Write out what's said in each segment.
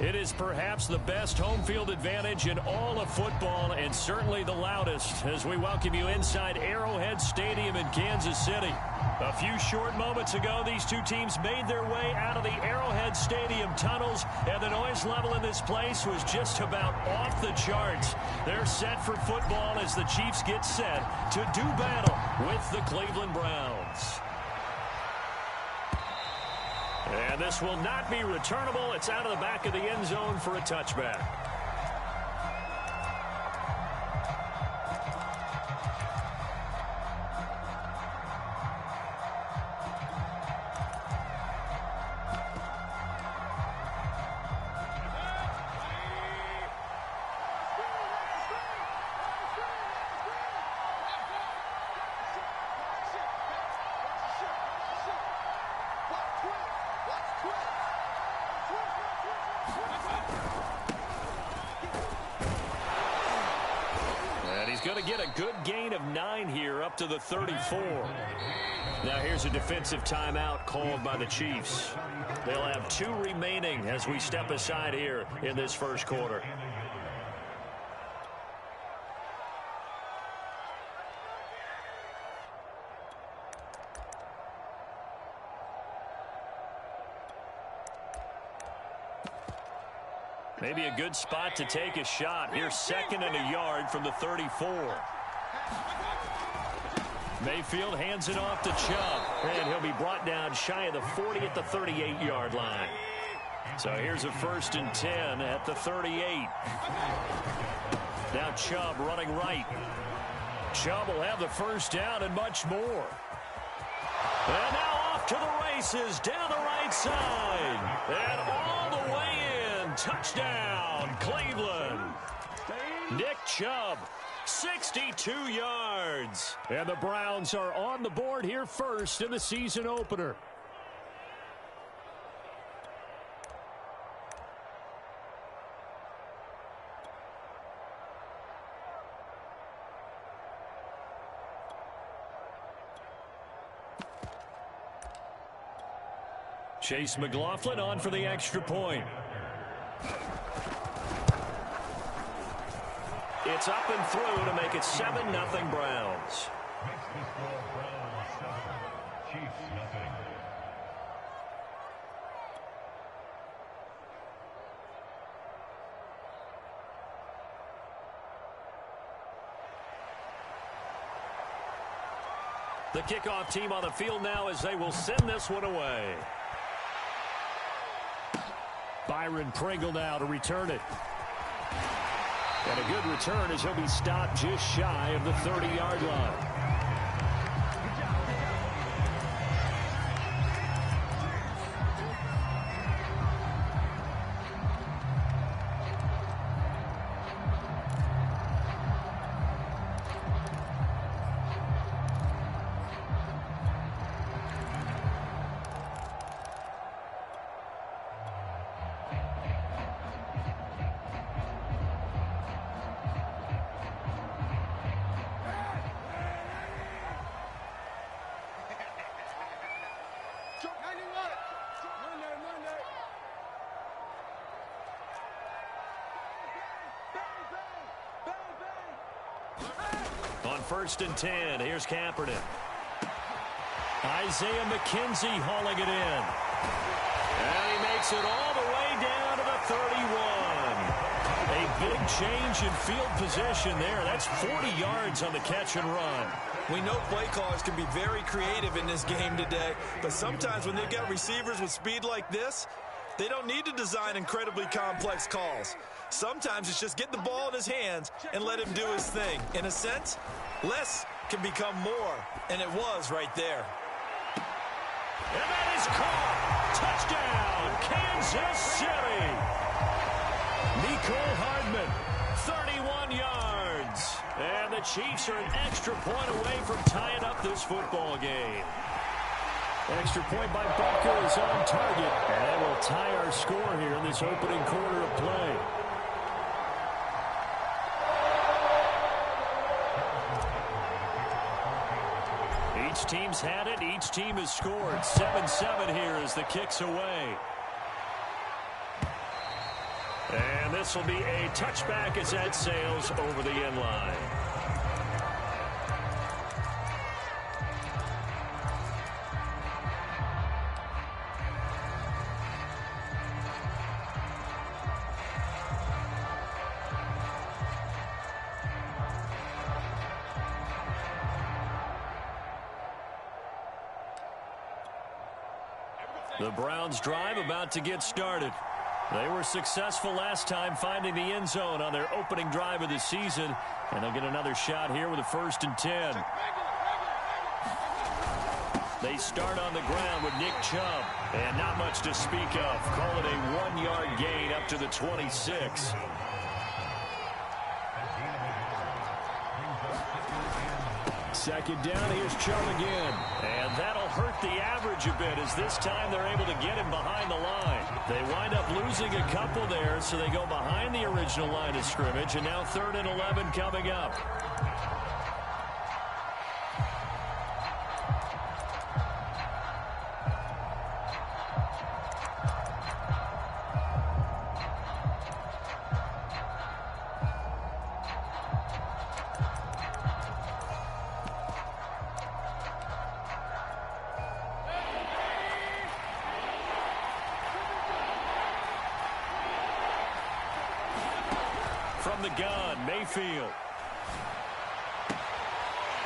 It is perhaps the best home field advantage in all of football, and certainly the loudest, as we welcome you inside Arrowhead Stadium in Kansas City. A few short moments ago, these two teams made their way out of the Arrowhead Stadium tunnels, and the noise level in this place was just about off the charts. They're set for football as the Chiefs get set to do battle with the Cleveland Browns. And this will not be returnable. It's out of the back of the end zone for a touchback. Going to get a good gain of 9 here up to the 34. Now here's a defensive timeout called by the Chiefs. They'll have 2 remaining as we step aside here in this first quarter. Maybe a good spot to take a shot. Here's 2nd and a yard from the 34. Mayfield hands it off to Chubb, and he'll be brought down shy of the 40 at the 38-yard line. So here's a 1st and 10 at the 38. Now Chubb running right. Chubb will have the first down and much more. And now off to the races down the right side. And all the way in. Touchdown, Cleveland. Nick Chubb, 62 yards. And the Browns are on the board here first in the season opener. Chase McLaughlin on for the extra point. It's up and through to make it 7-0 Browns. The kickoff team on the field now as they will send this one away. Byron Pringle now to return it. And a good return as he'll be stopped just shy of the 30-yard line. On 1st and 10, here's Kaepernick. Isaiah McKenzie hauling it in. And he makes it all the way down to the 31. A big change in field position there. That's 40 yards on the catch and run. We know play callers can be very creative in this game today, but sometimes when they've got receivers with speed like this, they don't need to design incredibly complex calls. Sometimes it's just get the ball in his hands and let him do his thing. In a sense, less can become more, and it was right there. And that is caught. Touchdown, Kansas City. Mecole Hardman, 31 yards. And the Chiefs are an extra point away from tying up this football game. Extra point by Butker is on target. And that will tie our score here in this opening quarter of play. Each team's had it. Each team has scored. 7-7 here as the kick's away. And this will be a touchback as that sails over the end line. The Browns drive about to get started. They were successful last time finding the end zone on their opening drive of the season, and they'll get another shot here with a 1st and 10. They start on the ground with Nick Chubb, and not much to speak of. Call it a 1-yard gain up to the 26. Second down, here's Chubb again. And that'll hurt the average a bit, as this time they're able to get him behind the line. They wind up losing a couple there, so they go behind the original line of scrimmage, and now 3rd and 11 coming up. From the gun, Mayfield.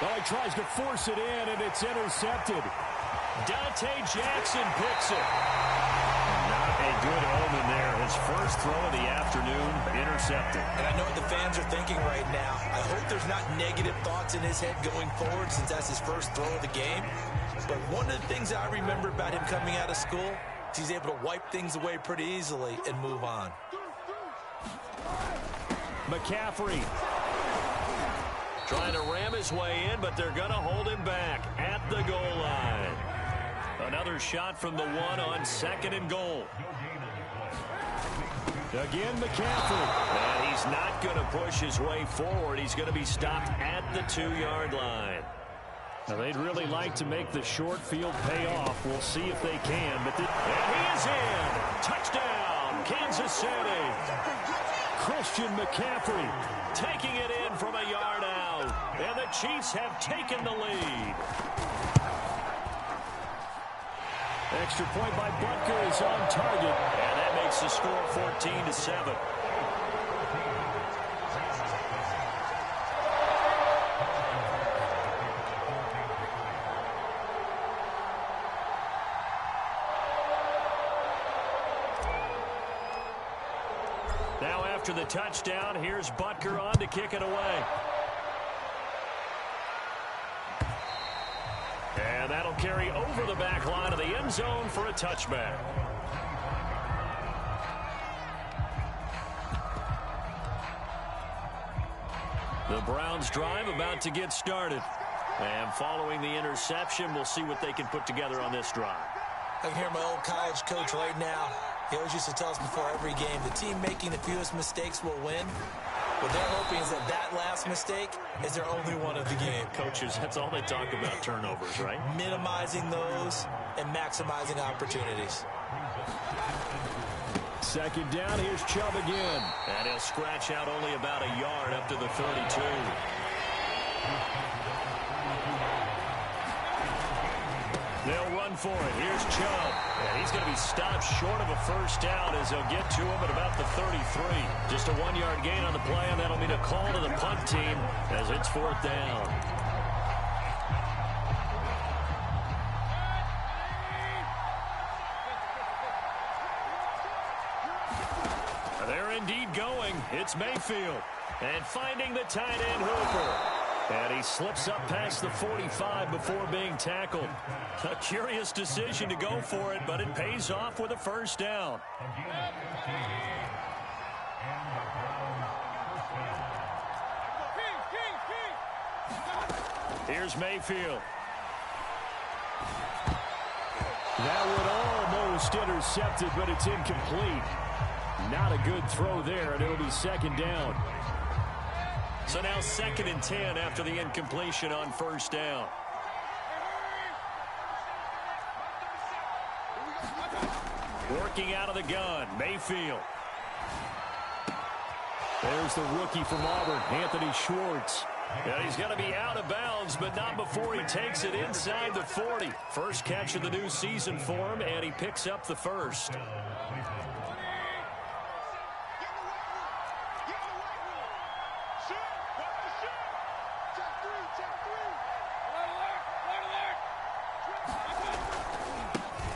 Well, he tries to force it in, and it's intercepted. Dante Jackson picks it. Not a good omen there. His first throw of the afternoon, intercepted. And I know what the fans are thinking right now. I hope there's not negative thoughts in his head going forward, since that's his first throw of the game. But one of the things I remember about him coming out of school is he's able to wipe things away pretty easily and move on. McCaffrey trying to ram his way in, but they're going to hold him back at the goal line. Another shot from the 1 on 2nd and goal. Again, McCaffrey. And he's not going to push his way forward. He's going to be stopped at the 2-yard line. Now, they'd really like to make the short field pay off. We'll see if they can. But and he is in. Touchdown, Kansas City. Christian McCaffrey taking it in from a yard out. And the Chiefs have taken the lead. Extra point by Butker is on target. And that makes the score 14-7. Now after the touchdown, here's Butker on to kick it away. And that'll carry over the back line of the end zone for a touchback. The Browns drive about to get started. And following the interception, we'll see what they can put together on this drive. I can hear my old college coach right now. He always used to tell us before every game, the team making the fewest mistakes will win. What they're hoping is that that last mistake is their only one of the game. Coaches, that's all they talk about, turnovers, right? Minimizing those and maximizing opportunities. Second down, here's Chubb again. And he'll scratch out only about a yard up to the 32. They'll run for it. Here's Chubb. And he's going to be stopped short of a first down as they'll get to him at about the 33. Just a 1-yard gain on the play, and that'll mean a call to the punt team as it's 4th down. They're indeed going. It's Mayfield. And finding the tight end Hooper. And he slips up past the 45 before being tackled. A curious decision to go for it, but it pays off with a first down. Here's Mayfield. That would almost intercept it, but it's incomplete. Not a good throw there, and it'll be 2nd down. So now 2nd and 10 after the incompletion on first down. Working out of the gun, Mayfield. There's the rookie from Auburn, Anthony Schwartz. And he's going to be out of bounds, but not before he takes it inside the 40. First catch of the new season for him, and he picks up the first.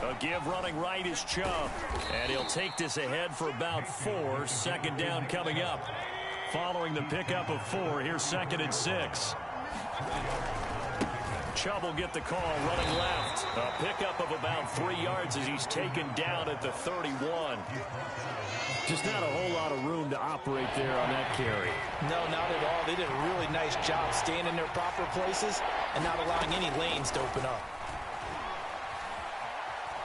A give running right is Chubb, and he'll take this ahead for about 4. Second down coming up. Following the pickup of 4, here's 2nd and 6. Chubb will get the call running left. A pickup of about 3 yards as he's taken down at the 31. Just not a whole lot of room to operate there on that carry. No, not at all. They did a really nice job staying in their proper places and not allowing any lanes to open up.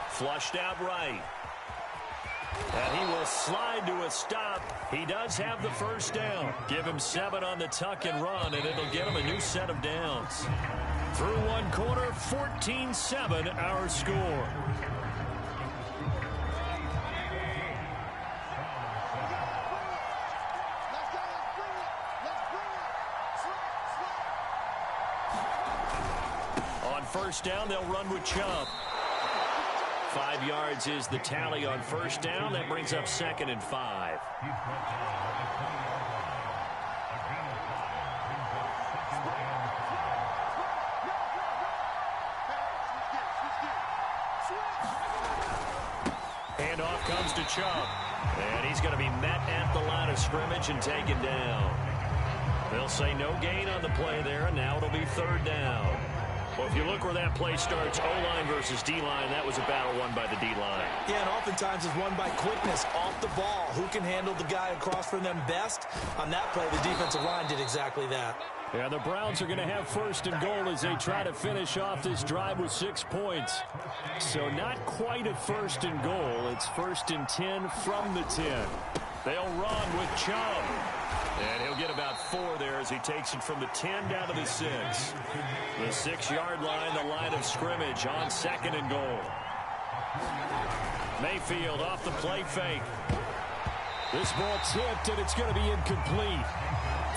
Flushed out right. And he will slide to a stop. He does have the first down. Give him 7 on the tuck and run, and it'll get him a new set of downs. Through one quarter, 14-7 our score. On first down, they'll run with Chubb. 5 yards is the tally on first down. That brings up 2nd and 5. Handoff comes to Chubb. And he's going to be met at the line of scrimmage and taken down. They'll say no gain on the play there, and now it'll be 3rd down. Well, if you look where that play starts, O-line versus D-line, that was a battle won by the D-line. Yeah, and oftentimes it's won by quickness off the ball. Who can handle the guy across from them best? On that play, the defensive line did exactly that. Yeah, the Browns are going to have 1st and goal as they try to finish off this drive with 6 points. So not quite a 1st and goal. It's 1st and 10 from the 10. They'll run with Chubb. And he'll get about 4 there as he takes it from the 10 down to the 6. The 6-yard line, the line of scrimmage on 2nd and goal. Mayfield off the play fake. This ball tipped, and it's going to be incomplete.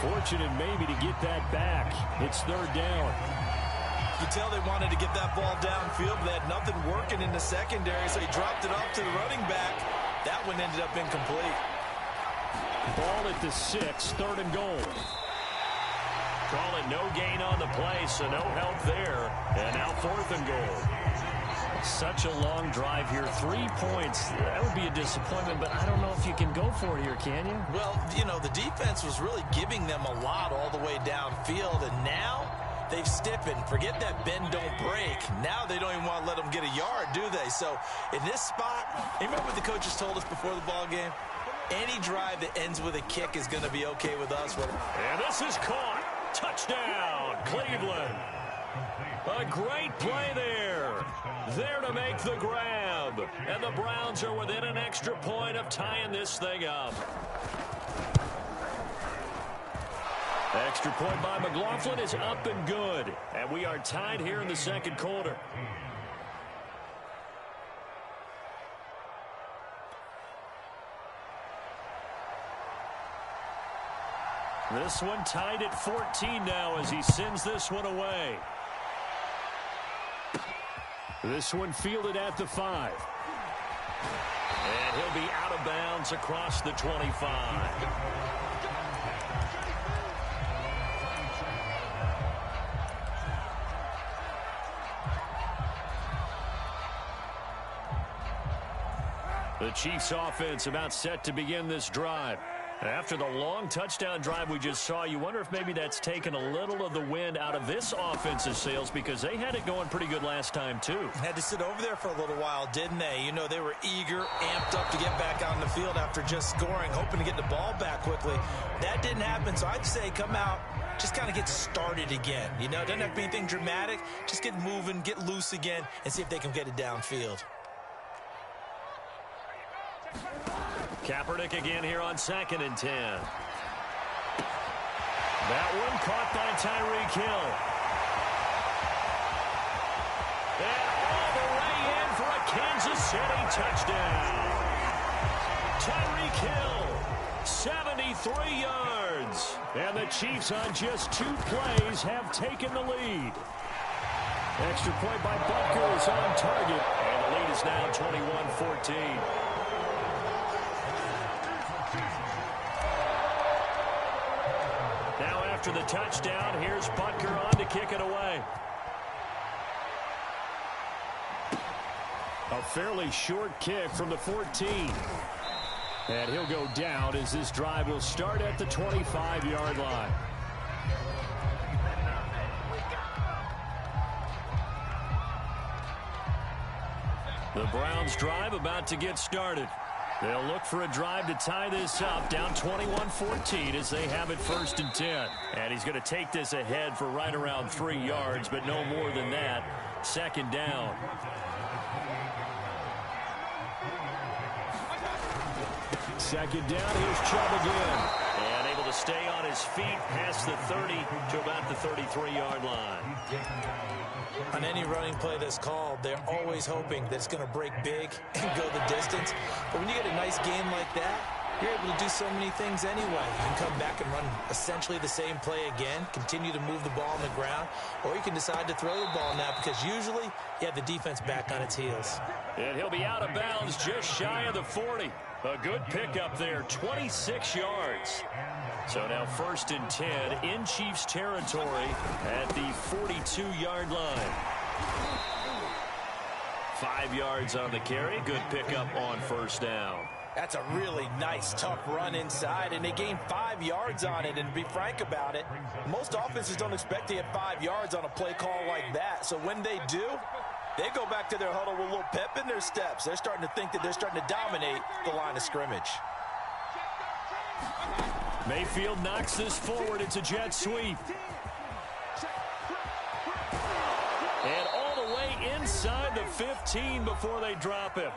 Fortunate maybe to get that back. It's 3rd down. You can tell they wanted to get that ball downfield, but they had nothing working in the secondary, so he dropped it off to the running back. That one ended up incomplete. Ball at the 6, 3rd and goal. Call it no gain on the play, so no help there. And now 4th and goal. Such a long drive here. 3 points. That would be a disappointment, but I don't know if you can go for it here, can you? Well, you know, the defense was really giving them a lot all the way downfield, and now they've stiffened. Forget that bend, don't break. Now they don't even want to let them get a yard, do they? So in this spot, you remember what the coaches told us before the ball game? Any drive that ends with a kick is going to be okay with us. And this is caught. Touchdown, Cleveland. A great play there. There to make the grab. And the Browns are within an extra point of tying this thing up. Extra point by McLaughlin is up and good. And we are tied here in the 2nd quarter. This one tied at 14 now as he sends this one away. This one fielded at the 5. And he'll be out of bounds across the 25. The Chiefs offense about set to begin this drive. After the long touchdown drive we just saw, you wonder if maybe that's taken a little of the wind out of this offensive sails because they had it going pretty good last time, too. Had to sit over there for a little while, didn't they? You know, they were eager, amped up to get back out on the field after just scoring, hoping to get the ball back quickly. That didn't happen, so I'd say come out, just kind of get started again. You know, it doesn't have to be anything dramatic. Just get moving, get loose again, and see if they can get it downfield. Kaepernick again here on 2nd and 10. That one caught by Tyreek Hill. And all the way in for a Kansas City touchdown. Tyreek Hill 73 yards. And the Chiefs on just 2 plays have taken the lead. Extra point by Butker is on target. And the lead is now 21-14. Now after the touchdown, here's Butker on to kick it away. A fairly short kick from the 14. And he'll go down as this drive will start at the 25-yard line. The Browns drive about to get started. They'll look for a drive to tie this up, down 21-14 as they have it 1st and 10. And he's going to take this ahead for right around 3 yards, but no more than that. 2nd down. Second down, here's Chubb again. And able to stay on his feet past the 30 to about the 33-yard line. On any running play that's called, they're always hoping that it's going to break big and go the distance. But when you get a nice game like that, you're able to do so many things anyway. You can come back and run essentially the same play again, continue to move the ball on the ground, or you can decide to throw the ball now because usually you have the defense back on its heels. And he'll be out of bounds just shy of the 40. A good pickup there, 26 yards. So now 1st and 10 in Chiefs territory at the 42-yard line. 5 yards on the carry. Good pickup on 1st down. That's a really nice, tough run inside, and they gained 5 yards on it. And to be frank about it, most offenses don't expect to get 5 yards on a play call like that. So when they do, they go back to their huddle with a little pep in their steps. They're starting to think that they're starting to dominate the line of scrimmage. Mayfield knocks this forward. It's a jet sweep. And all the way inside the 15 before they drop him.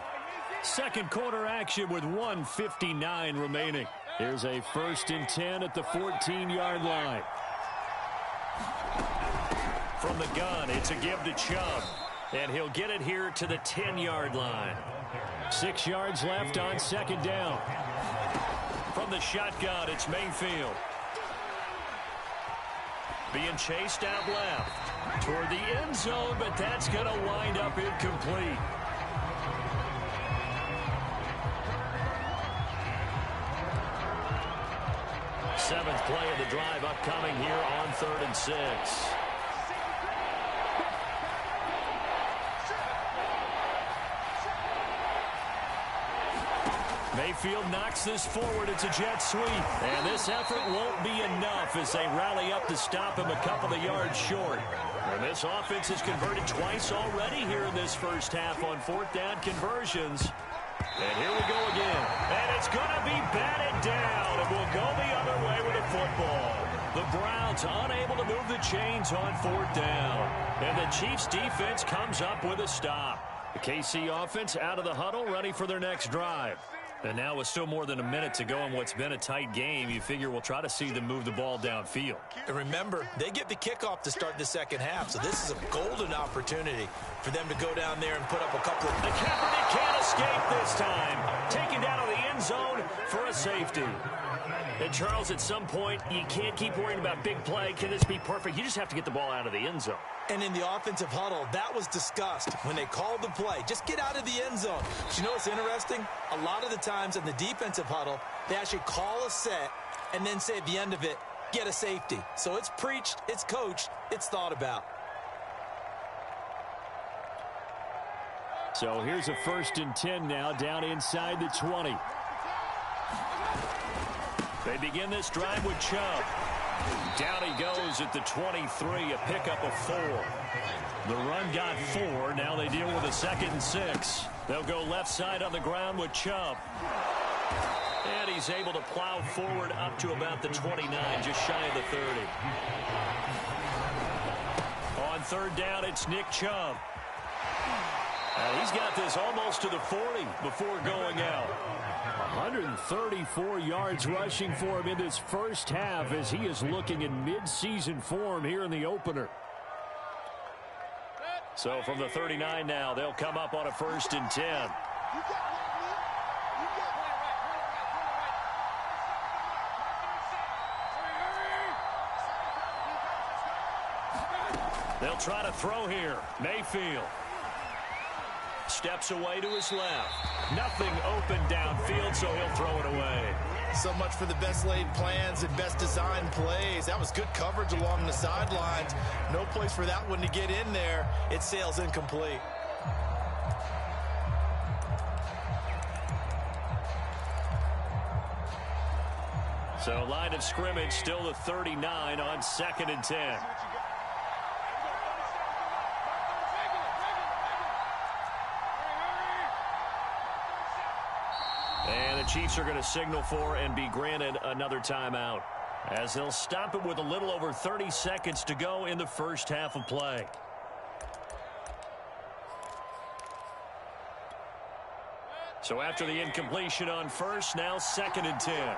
Second quarter action with 1:59 remaining. Here's a 1st and 10 at the 14-yard line. From the gun, it's a give to Chubb. And he'll get it here to the 10-yard line. 6 yards left on 2nd down. From the shotgun, it's Mayfield. Being chased out left toward the end zone, but that's going to wind up incomplete. Seventh play of the drive upcoming here on 3rd and 6. Mayfield knocks this forward. It's a jet sweep. And this effort won't be enough as they rally up to stop him a couple of yards short. And this offense has converted twice already here in this first half on 4th down conversions. And here we go again. And it's going to be batted down. And we'll go the other way with the football. The Browns unable to move the chains on 4th down. And the Chiefs defense comes up with a stop. The KC offense out of the huddle, ready for their next drive. And now with still more than a minute to go in what's been a tight game, you figure we'll try to see them move the ball downfield. And remember, they get the kickoff to start the second half, so this is a golden opportunity for them to go down there and put up a couple of... The Kaepernick can't escape this time. Taken down to the end zone for a safety. And Charles, at some point, you can't keep worrying about big play. Can this be perfect? You just have to get the ball out of the end zone. And in the offensive huddle, that was discussed when they called the play. Just get out of the end zone. But you know what's interesting? A lot of the times in the defensive huddle, they actually call a set and then say at the end of it, get a safety. So it's preached, it's coached, it's thought about. So here's a 1st and 10 now down inside the 20. They begin this drive with Chubb. Down he goes at the 23, a pickup of 4. The run got 4. Now they deal with a 2nd and 6. They'll go left side on the ground with Chubb. And he's able to plow forward up to about the 29, just shy of the 30. On 3rd down, it's Nick Chubb. He's got this almost to the 40 before going out. 134 yards rushing for him in this first half as he is looking in mid-season form here in the opener. So from the 39 now, they'll come up on a 1st and 10. They'll try to throw here. Mayfield steps away to his left. Nothing open downfield, so he'll throw it away. So much for the best laid plans and best designed plays. That was good coverage along the sidelines. No place for that one to get in there. It sails incomplete. So line of scrimmage still the 39 on 2nd and 10. And the Chiefs are going to signal for and be granted another timeout, as they'll stop it with a little over 30 seconds to go in the first half of play. So after the incompletion on first, now 2nd and 10.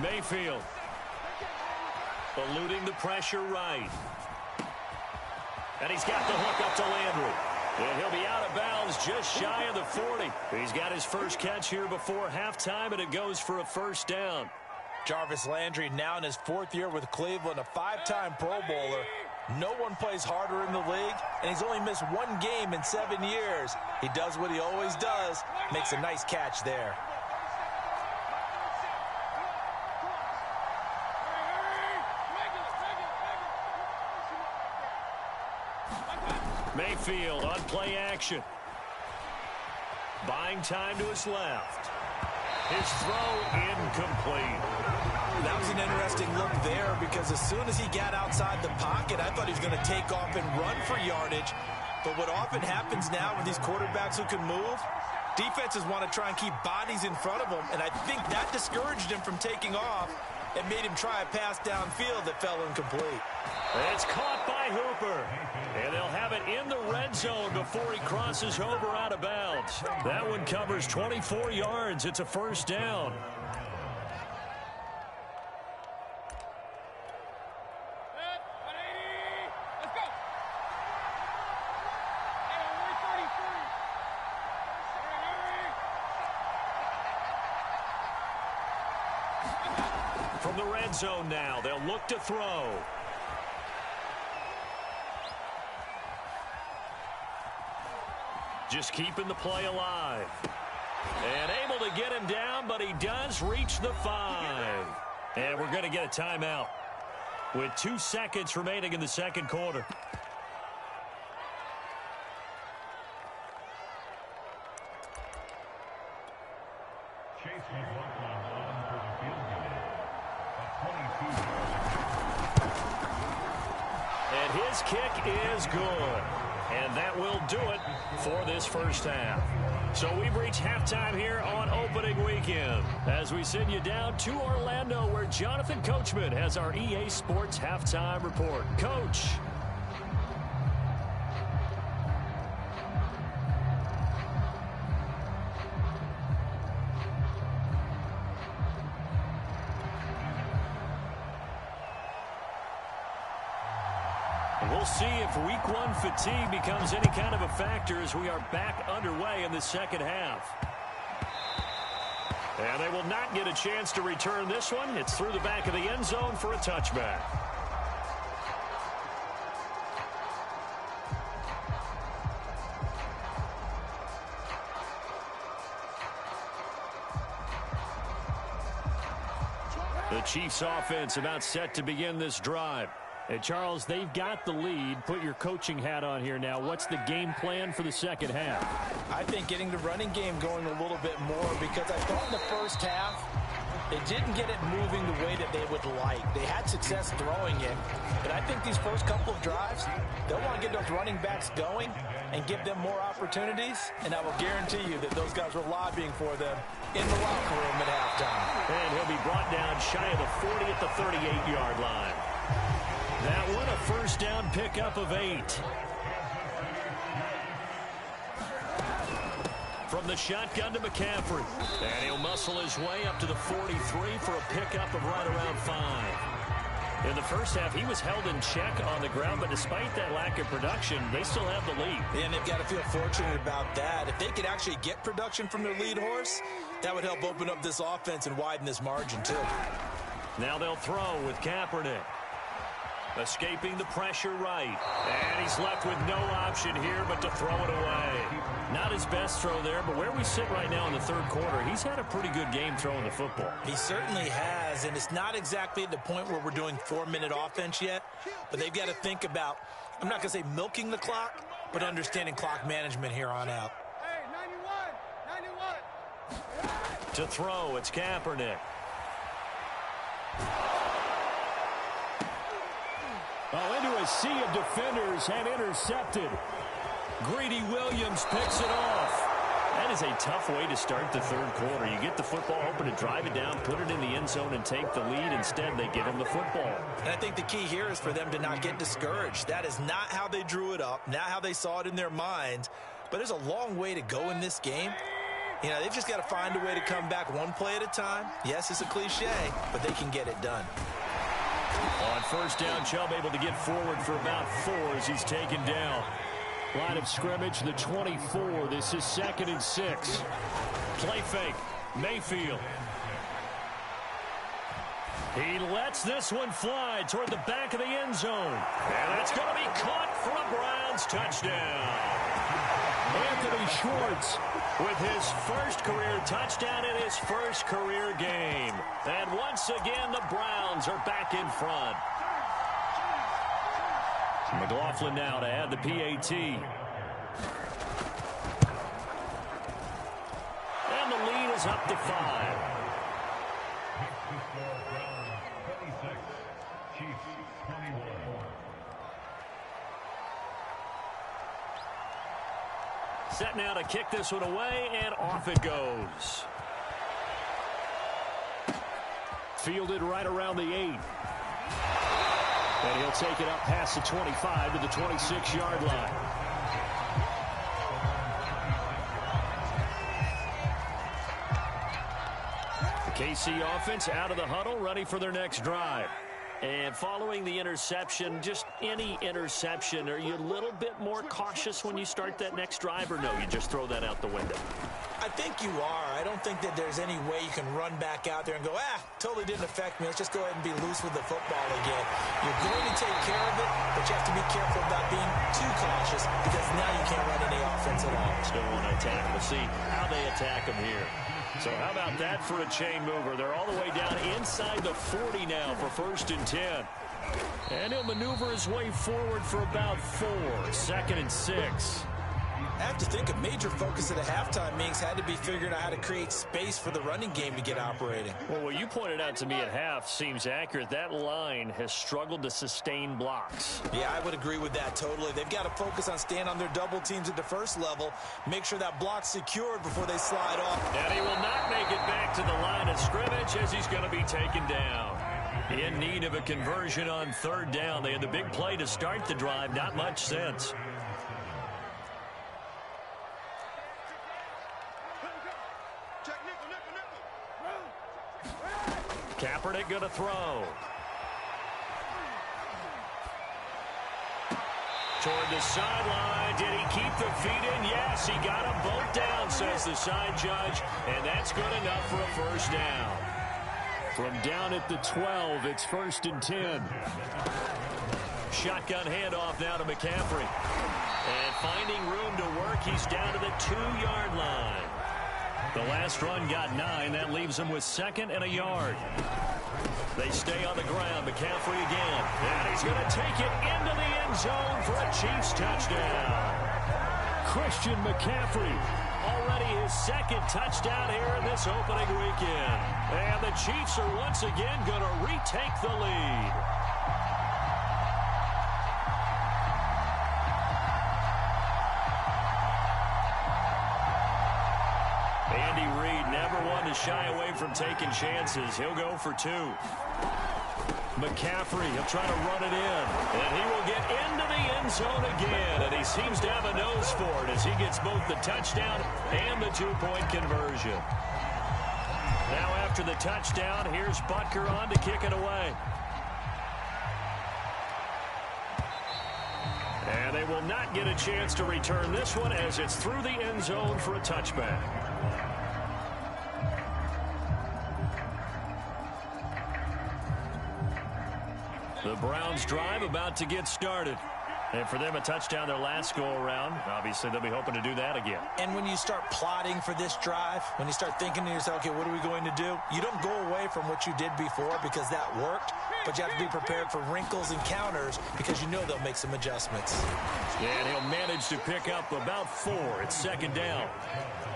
Mayfield eluding the pressure right. And he's got the hook up to Landry. And he'll be out of bounds just shy of the 40. He's got his first catch here before halftime, and it goes for a first down. Jarvis Landry now in his 4th year with Cleveland, a 5-time Pro Bowler. No one plays harder in the league, and he's only missed 1 game in 7 years. He does what he always does, makes a nice catch there. Mayfield on play action. Buying time to his left. His throw incomplete. That was an interesting look there, because as soon as he got outside the pocket, I thought he was going to take off and run for yardage. But what often happens now with these quarterbacks who can move, defenses want to try and keep bodies in front of them, and I think that discouraged him from taking off and made him try a pass downfield that fell incomplete. It's caught by Hooper. And they'll have it in the red zone before he crosses over out of bounds. That one covers 24 yards. It's a first down. From the red zone now, they'll look to throw. Just keeping the play alive. And able to get him down, but he does reach the 5. And we're going to get a timeout with 2 seconds remaining in the second quarter. And his kick is good. And that will do it for this first half. So we've reached halftime here on opening weekend as we send you down to Orlando, where Jonathan Coachman has our EA Sports halftime report. Coach. We'll see if week 1 fatigue becomes any kind of a factor as we are back underway in the second half. And they will not get a chance to return this one. It's through the back of the end zone for a touchback. The Chiefs offense about set to begin this drive. And Charles, they've got the lead. Put your coaching hat on here now. What's the game plan for the second half? I think getting the running game going a little bit more, because I thought in the first half they didn't get it moving the way that they would like. They had success throwing it, but I think these first couple of drives, they'll want to get those running backs going and give them more opportunities, and I will guarantee you that those guys were lobbying for them in the locker room at halftime. And he'll be brought down shy of the 40 at the 38-yard line. That one a first down pickup of 8. From the shotgun to McCaffrey. And he'll muscle his way up to the 43 for a pickup of right around 5. In the first half, he was held in check on the ground, but despite that lack of production, they still have the lead. And they've got to feel fortunate about that. If they could actually get production from their lead horse, that would help open up this offense and widen this margin, too. Now they'll throw with Kaepernick. Escaping the pressure right. And he's left with no option here but to throw it away. Not his best throw there, but where we sit right now in the third quarter, he's had a pretty good game throwing the football. He certainly has, and it's not exactly at the point where we're doing 4-minute offense yet, but they've got to think about, I'm not going to say milking the clock, but understanding clock management here on out. Hey, 91. To throw, it's Kaepernick. Oh, into a sea of defenders and intercepted. Greedy Williams picks it off. That is a tough way to start the third quarter. You get the football open and drive it down, put it in the end zone, and take the lead. Instead, they give him the football. And I think the key here is for them to not get discouraged. That is not how they drew it up, not how they saw it in their mind. But there's a long way to go in this game. You know, they've just got to find a way to come back one play at a time. Yes, it's a cliche, but they can get it done. On first down, Chubb able to get forward for about 4 as he's taken down. Line of scrimmage, the 24. This is 2nd and 6. Play fake. Mayfield. He lets this one fly toward the back of the end zone. And it's going to be caught for a Browns touchdown. Anthony Schwartz with his first career touchdown in his first career game. And once again, the Browns are back in front. McLaughlin now to add the PAT. And the lead is up to 5. Set now to kick this one away, and off it goes. Fielded right around the 8. And he'll take it up past the 25 to the 26-yard line. The KC offense out of the huddle, ready for their next drive. And following the interception, just any interception, are you a little bit more cautious when you start that next drive, or no, you just throw that out the window? I think you are. I don't think that there's any way you can run back out there and go, totally didn't affect me. Let's just go ahead and be loose with the football again. You're going to take care of it, but you have to be careful about being too cautious because now you can't run any offense at all. Still want to attack. We'll see how they attack them here. So how about that for a chain mover? They're all the way down inside the 40 now for 1st and 10. And he'll maneuver his way forward for about 4. 2nd and 6. I have to think a major focus of the halftime meetings had to be figuring out how to create space for the running game to get operating. Well, what you pointed out to me at half seems accurate. That line has struggled to sustain blocks. Yeah, I would agree with that totally. They've got to focus on staying on their double teams at the first level, make sure that block's secured before they slide off. And he will not make it back to the line of scrimmage as he's going to be taken down. In need of a conversion on 3rd down. They had the big play to start the drive. Not much sense. Kaepernick going to throw. Toward the sideline. Did he keep the feet in? Yes, he got them both down, says the side judge. And that's good enough for a 1st down. From down at the 12, it's 1st and 10. Shotgun handoff now to McCaffrey. And finding room to work, he's down to the 2-yard line. The last run got 9. That leaves him with 2nd and a yard. They stay on the ground. McCaffrey again. And he's going to take it into the end zone for a Chiefs touchdown. Christian McCaffrey, already his 2nd touchdown here in this opening weekend. And the Chiefs are once again going to retake the lead. Andy Reid never one to shy away from taking chances. He'll go for 2. McCaffrey, he'll try to run it in. And he will get into the end zone again. And he seems to have a nose for it as he gets both the touchdown and the 2-point conversion. Now after the touchdown, here's Butker on to kick it away. And they will not get a chance to return this one as it's through the end zone for a touchback. The Browns drive about to get started. And for them, a touchdown their last go-around. Obviously, they'll be hoping to do that again. And when you start plotting for this drive, when you start thinking to yourself, okay, what are we going to do? You don't go away from what you did before because that worked, but you have to be prepared for wrinkles and counters because you know they'll make some adjustments. And he'll manage to pick up about 4. It's second down.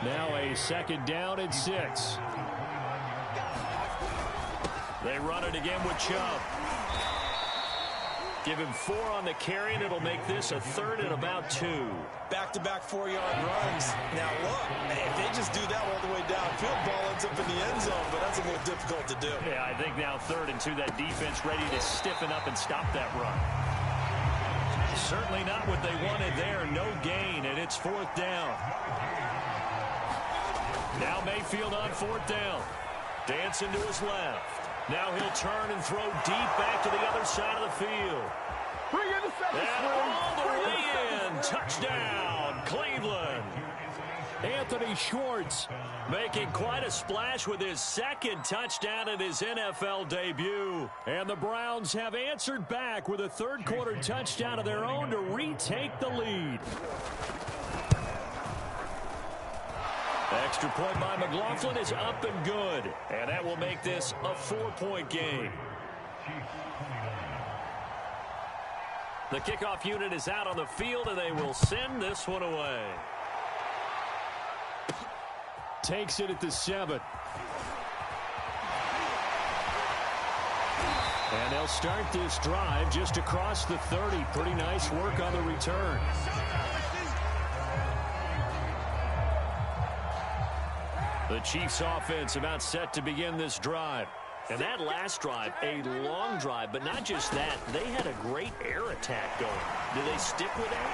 Now a second down and 6. They run it again with Chubb. Give him 4 on the carry, and it'll make this a 3rd and about 2. Back-to-back 4-yard runs. Now, look, if they just do that all the way downfield, ball ends up in the end zone, but that's a little difficult to do. Yeah, I think now 3rd and 2, that defense ready to stiffen up and stop that run. Certainly not what they wanted there. No gain, and it's 4th down. Now Mayfield on 4th down. Dancing to his left. Now he'll turn and throw deep back to the other side of the field. And all the way in. Touchdown, Cleveland. Anthony Schwartz making quite a splash with his second touchdown in his NFL debut. And the Browns have answered back with a third-quarter touchdown of their own to retake the lead. Extra point by McLaughlin is up and good. And that will make this a 4-point game. The kickoff unit is out on the field, and they will send this one away. Takes it at the 7. And they'll start this drive just across the 30. Pretty nice work on the return. The Chiefs offense about set to begin this drive. And that last drive, a long drive, but not just that. They had a great air attack going. Do they stick with that?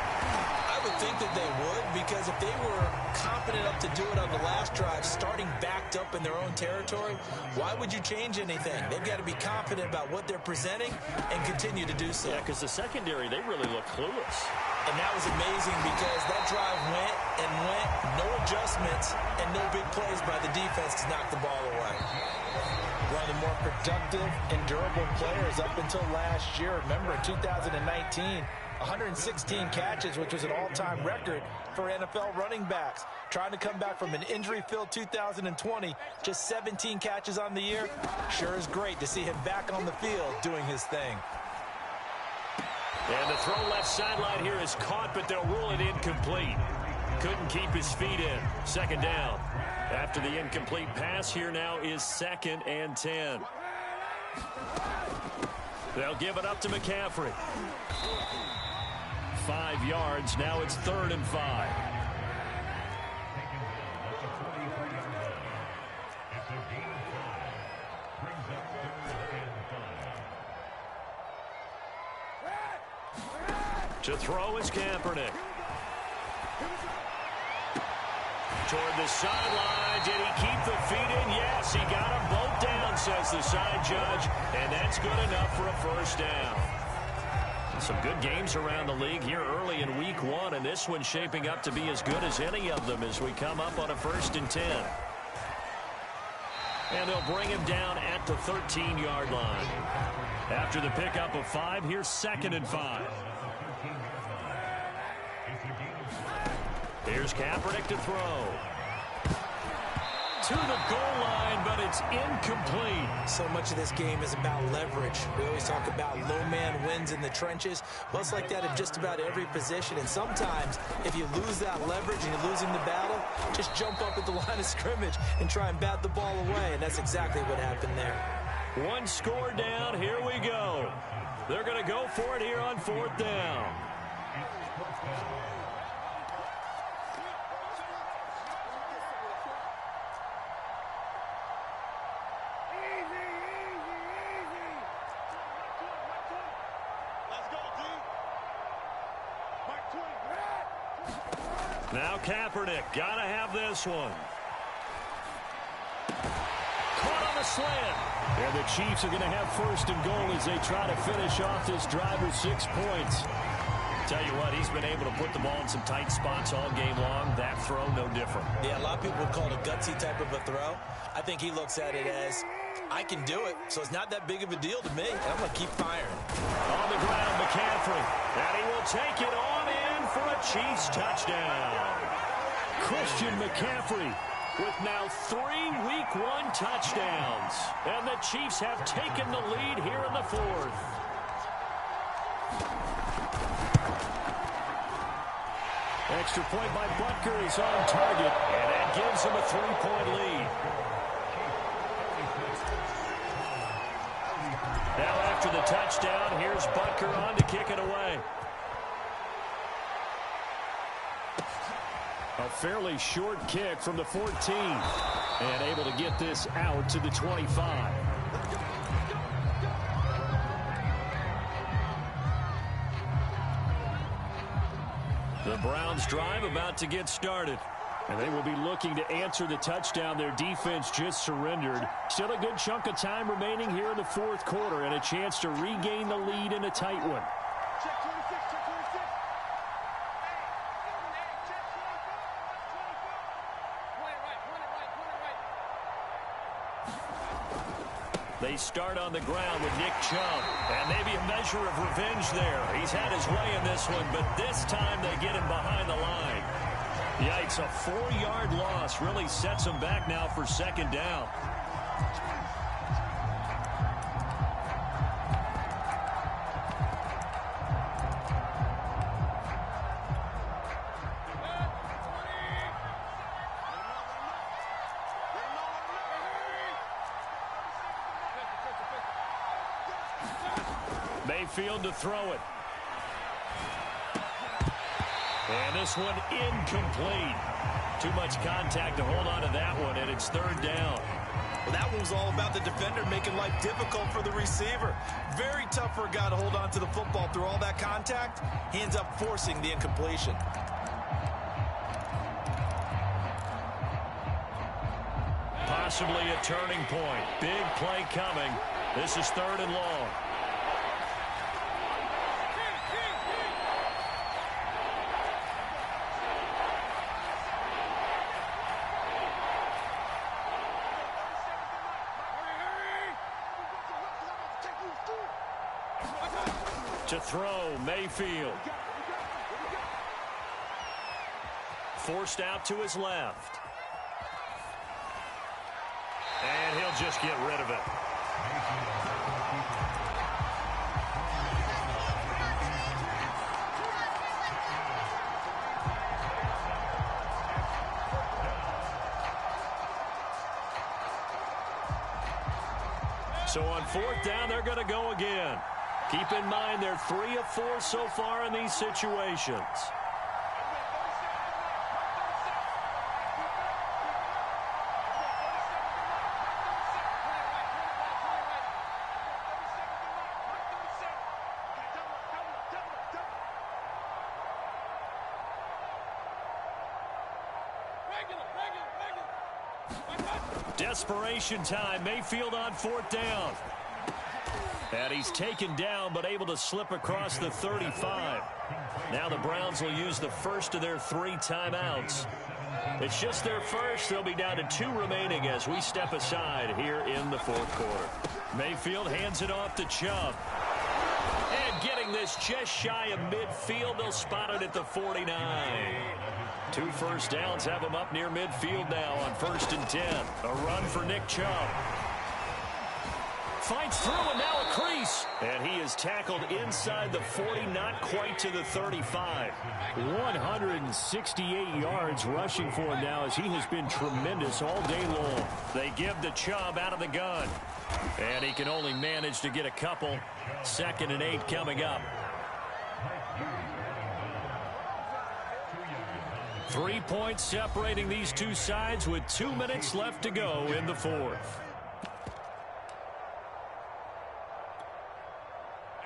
I would think that they would, because if they were confident enough to do it on the last drive, starting backed up in their own territory, why would you change anything? They've got to be confident about what they're presenting and continue to do so. Yeah, because the secondary, they really look clueless. And that was amazing because that drive went and went, no adjustments, and no big plays by the defense to knock the ball away. One of the more productive and durable players up until last year. Remember, in 2019, 116 catches, which was an all-time record for NFL running backs. Trying to come back from an injury-filled 2020, just 17 catches on the year. Sure is great to see him back on the field doing his thing. And the throw left sideline here is caught, but they'll rule it incomplete. Couldn't keep his feet in. Second down. After the incomplete pass, here now is 2nd and 10. They'll give it up to McCaffrey. 5 yards. Now it's 3rd and 5. To throw is Kaepernick. Toward the sideline. Did he keep the feet in? Yes, he got them both down, says the side judge. And that's good enough for a first down. Some good games around the league here early in week 1, and this one's shaping up to be as good as any of them as we come up on a 1st and 10. And they'll bring him down at the 13-yard line. After the pickup of 5, here's 2nd and 5. Here's Kaepernick to throw. To the goal line, but it's incomplete. So much of this game is about leverage. We always talk about low man wins in the trenches. Well, it's like that in just about every position. And sometimes, if you lose that leverage and you're losing the battle, just jump up at the line of scrimmage and try and bat the ball away. And that's exactly what happened there. One score down. Here we go. They're going to go for it here on 4th down. Now Kaepernick, gotta have this one. Caught on the slant. And the Chiefs are going to have 1st and goal as they try to finish off this drive with 6 points. Tell you what, he's been able to put the ball in some tight spots all game long. That throw, no different. Yeah, a lot of people would call it a gutsy type of a throw. I think he looks at it as, I can do it, so it's not that big of a deal to me, and I'm going to keep firing. On the ground, McCaffrey. And he will take it on in for a Chiefs touchdown. Christian McCaffrey with now 3 Week 1 touchdowns. And the Chiefs have taken the lead here in the 4th. Extra point by Butker is on target, and that gives him a 3-point lead. Now after the touchdown, here's Butker on to kick it away. A fairly short kick from the 14, and able to get this out to the 25. The Browns drive about to get started. And they will be looking to answer the touchdown their defense just surrendered. Still a good chunk of time remaining here in the 4th quarter and a chance to regain the lead in a tight one. They start on the ground with Nick Chubb. And maybe a measure of revenge there. He's had his way in this one, but this time they get him behind the line. Yikes, a 4-yard loss really sets him back now for 2nd down. Mayfield to throw it. And this one incomplete. Too much contact to hold on to that one, and it's 3rd down. Well, that one was all about the defender making life difficult for the receiver. Very tough for a guy to hold on to the football through all that contact. He ends up forcing the incompletion. Possibly a turning point. Big play coming. This is 3rd and long. To throw, Mayfield. Forced out to his left. And he'll just get rid of it. So on 4th down, they're going to go again. Keep in mind they're 3 of 4 so far in these situations. Desperation time. Mayfield on 4th down. And he's taken down, but able to slip across the 35. Now the Browns will use the first of their 3 timeouts. It's just their first. They'll be down to 2 remaining as we step aside here in the 4th quarter. Mayfield hands it off to Chubb. And getting this just shy of midfield. They'll spot it at the 49. 2 first downs have him up near midfield now on 1st and 10. A run for Nick Chubb. Fights through and now a crease. And he is tackled inside the 40, not quite to the 35. 168 yards rushing for him now as he has been tremendous all day long. They give the Chubb out of the gun. And he can only manage to get a couple. 2nd and 8 coming up. 3 points separating these two sides with 2 minutes left to go in the 4th.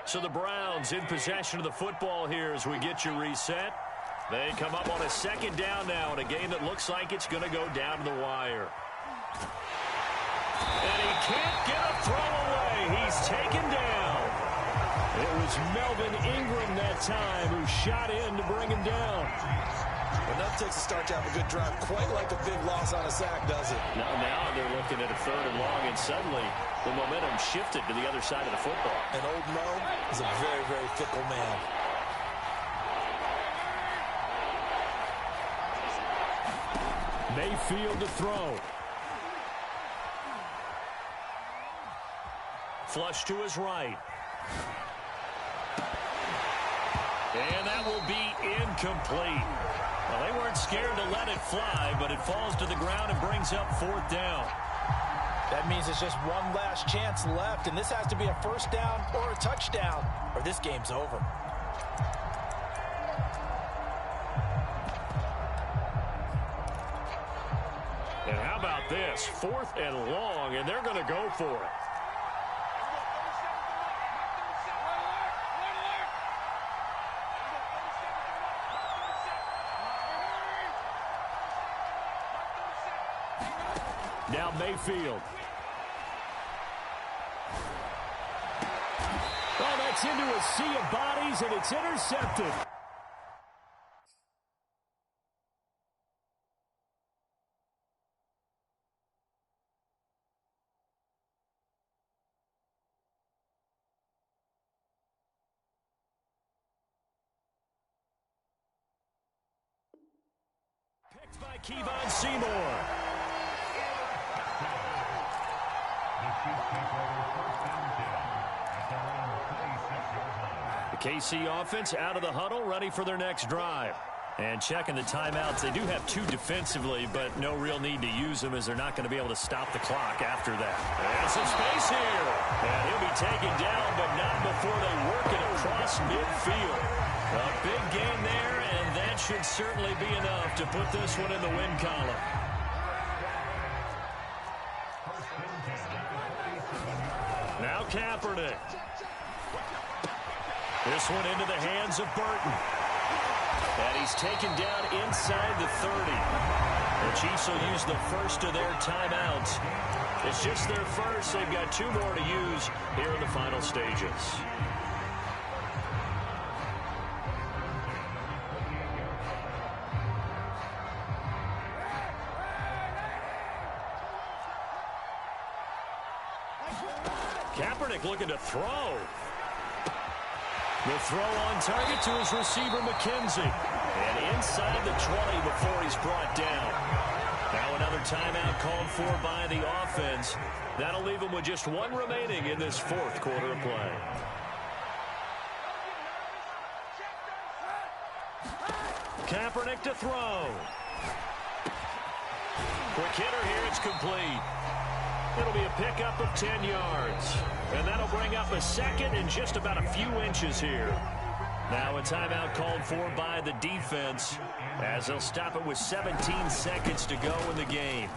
So the Browns in possession of the football here as we get you reset. They come up on a 2nd down now in a game that looks like it's going to go down to the wire. And he can't get a throw away. He's taken down. It was Melvin Ingram that time who shot in to bring him down. Enough takes to start to have a good drive, quite like a big loss on a sack, does it? Now they're looking at a 3rd and long, and suddenly the momentum shifted to the other side of the football. And old Mo is a very, very fickle man. Mayfield to throw. Flush to his right. And that will be incomplete. Well, they weren't scared to let it fly, but it falls to the ground and brings up 4th down. That means it's just one last chance left, and this has to be a 1st down or a touchdown, or this game's over. And how about this? 4th and long, and they're going to go for it. Now Mayfield. Oh, that's into a sea of bodies, and it's intercepted. Picked by Kevon Seymour. The KC offense out of the huddle, ready for their next drive. And checking the timeouts. They do have 2 defensively, but no real need to use them as they're not going to be able to stop the clock after that. There's some space here. And he'll be taken down, but not before they work it across midfield. A big gain there, and that should certainly be enough to put this one in the win column. Now Kaepernick. This one into the hands of Burton. And he's taken down inside the 30. The Chiefs will use the first of their timeouts. It's just their first. They've got 2 more to use here in the final stages. Kaepernick looking to throw. The throw on target to his receiver, McKenzie. And inside the 20 before he's brought down. Now another timeout called for by the offense. That'll leave him with just 1 remaining in this 4th quarter of play. Kaepernick to throw. Quick hitter here, it's complete. It'll be a pickup of 10 yards. And that'll bring up a 2nd and just about a few inches here. Now a timeout called for by the defense as they'll stop it with 17 seconds to go in the game.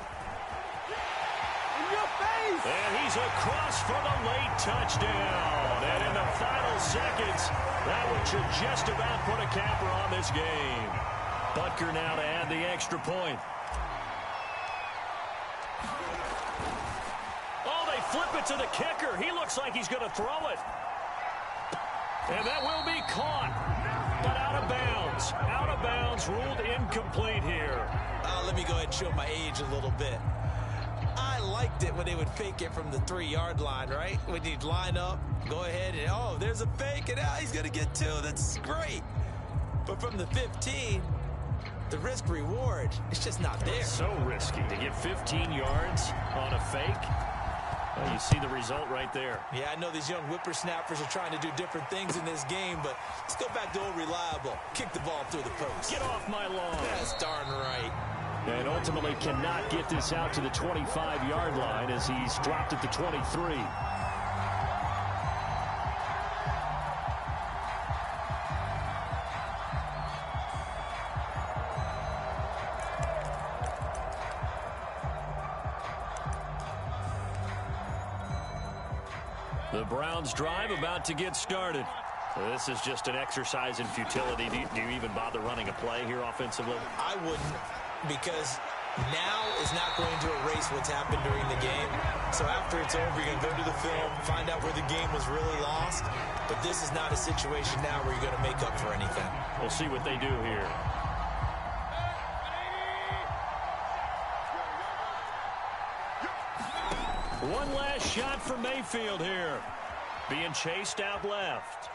And he's across for the late touchdown. And in the final seconds, that one should just about put a capper on this game. Butker now to add the extra point. Flip it to the kicker. He looks like he's going to throw it. And that will be caught. But out of bounds. Out of bounds, ruled incomplete here. Let me go ahead and show my age a little bit. I liked it when they would fake it from the 3-yard line, right? When you'd line up, go ahead and, oh, there's a fake, and he's going to get 2. That's great. But from the 15, the risk-reward, it's just not there. So risky to get 15 yards on a fake. Well, you see the result right there. Yeah, I know these young whippersnappers are trying to do different things in this game, but let's go back to old reliable. Kick the ball through the post. Get off my lawn. That's darn right. And ultimately cannot get this out to the 25-yard line as he's dropped at the 23. The Browns drive about to get started. So this is just an exercise in futility. Do you even bother running a play here offensively? I wouldn't, because now is not going to erase what's happened during the game. So after after it's over, you're going to go to the film, find out where the game was really lost. But this is not a situation now where you're going to make up for anything. We'll see what they do here. One last shot for Mayfield here. Being chased out left.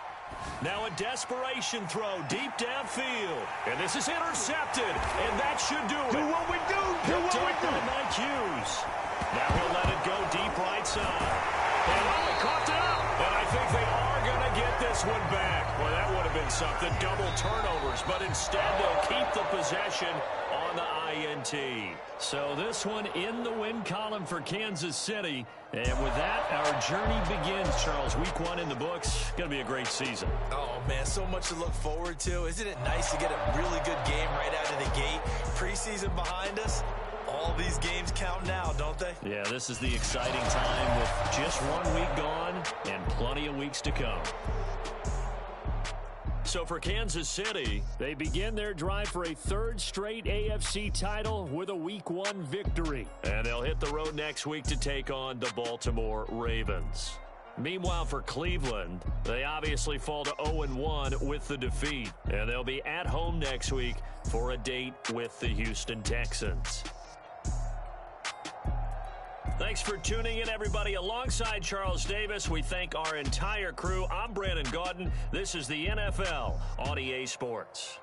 Now a desperation throw deep downfield. And this is intercepted. And that should do it. Do what we do. Do what we do. Mike Hughes. Now he'll let it go deep right side. And they caught it up. And I think they are going to get this one back. Well, that would have been something. Double turnovers. But instead, they'll keep the possession on the INT. So this one in the win column for Kansas City. And with that, our journey begins, Charles. Week 1 in the books. Going to be a great season. Oh, man, so much to look forward to. Isn't it nice to get a really good game right out of the gate? Preseason behind us. All these games count now, don't they? Yeah, this is the exciting time with just 1 week gone and plenty of weeks to come. So for Kansas City, they begin their drive for a 3rd straight AFC title with a Week 1 victory. And they'll hit the road next week to take on the Baltimore Ravens. Meanwhile, for Cleveland, they obviously fall to 0-1 with the defeat. And they'll be at home next week for a date with the Houston Texans. Thanks for tuning in, everybody. Alongside Charles Davis, we thank our entire crew. I'm Brandon Gaudin. This is the NFL on EA Sports.